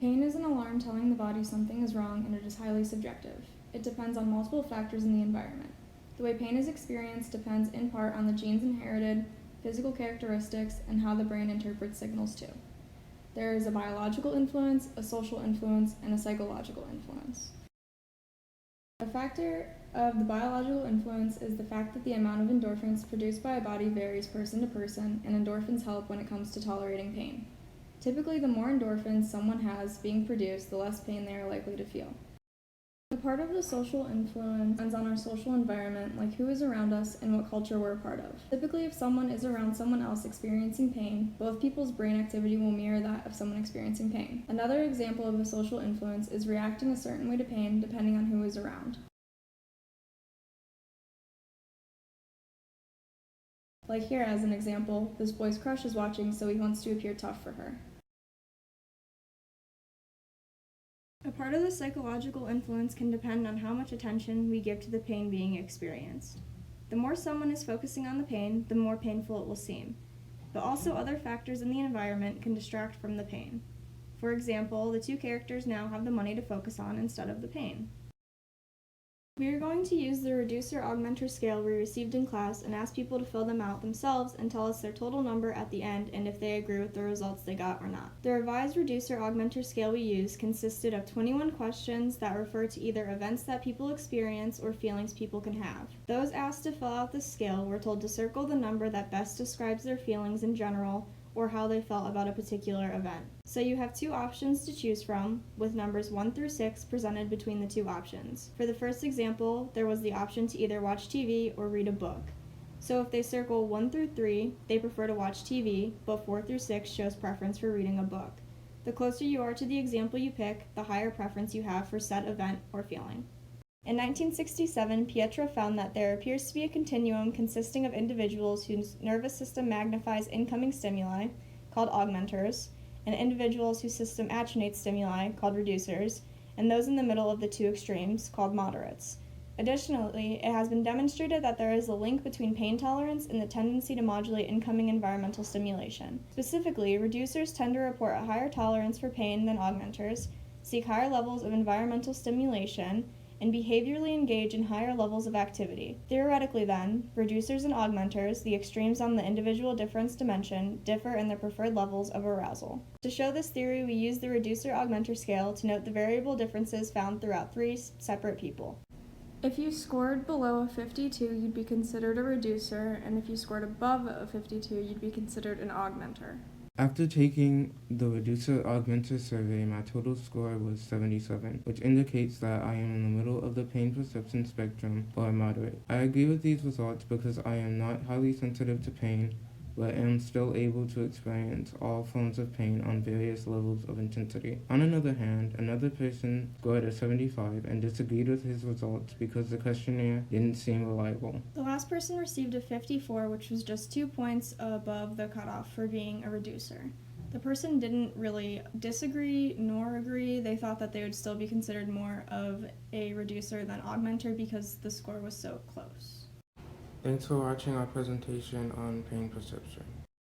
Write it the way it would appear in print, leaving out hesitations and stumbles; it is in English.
Pain is an alarm telling the body something is wrong, and it is highly subjective. It depends on multiple factors in the environment. The way pain is experienced depends in part on the genes inherited, physical characteristics, and how the brain interprets signals too. There is a biological influence, a social influence, and a psychological influence. A factor of the biological influence is the fact that the amount of endorphins produced by a body varies person to person, and endorphins help when it comes to tolerating pain. Typically, the more endorphins someone has being produced, the less pain they are likely to feel. A part of the social influence depends on our social environment, like who is around us and what culture we're a part of. Typically, if someone is around someone else experiencing pain, both people's brain activity will mirror that of someone experiencing pain. Another example of a social influence is reacting a certain way to pain depending on who is around. Like here as an example, this boy's crush is watching, so he wants to appear tough for her. A part of the psychological influence can depend on how much attention we give to the pain being experienced. The more someone is focusing on the pain, the more painful it will seem. But also other factors in the environment can distract from the pain. For example, the two characters now have the money to focus on instead of the pain. We are going to use the reducer-augmenter scale we received in class and ask people to fill them out themselves and tell us their total number at the end and if they agree with the results they got or not. The revised reducer-augmenter scale we used consisted of 21 questions that refer to either events that people experience or feelings people can have. Those asked to fill out the scale were told to circle the number that best describes their feelings in general or how they felt about a particular event. So you have two options to choose from, with numbers 1 through 6 presented between the two options. For the first example, there was the option to either watch TV or read a book. So if they circle 1 through 3, they prefer to watch TV, but 4 through 6 shows preference for reading a book. The closer you are to the example you pick, the higher preference you have for said event or feeling. In 1967, Pietro found that there appears to be a continuum consisting of individuals whose nervous system magnifies incoming stimuli, called augmenters, and individuals whose system attenuates stimuli, called reducers, and those in the middle of the two extremes, called moderates. Additionally, it has been demonstrated that there is a link between pain tolerance and the tendency to modulate incoming environmental stimulation. Specifically, reducers tend to report a higher tolerance for pain than augmenters, seek higher levels of environmental stimulation, and behaviorally engage in higher levels of activity. Theoretically then, reducers and augmenters, the extremes on the individual difference dimension, differ in their preferred levels of arousal. To show this theory, we use the reducer-augmenter scale to note the variable differences found throughout 3 separate people. If you scored below a 52, you'd be considered a reducer, and if you scored above a 52, you'd be considered an augmenter. After taking the reducer-augmenter survey, my total score was 77, which indicates that I am in the middle of the pain perception spectrum, or moderate. I agree with these results because I am not highly sensitive to pain, but am still able to experience all forms of pain on various levels of intensity. On another hand, another person scored a 75 and disagreed with his results because the questionnaire didn't seem reliable. The last person received a 54, which was just 2 points above the cutoff for being a reducer. The person didn't really disagree nor agree. They thought that they would still be considered more of a reducer than augmenter because the score was so close. Thanks for watching our presentation on pain perception.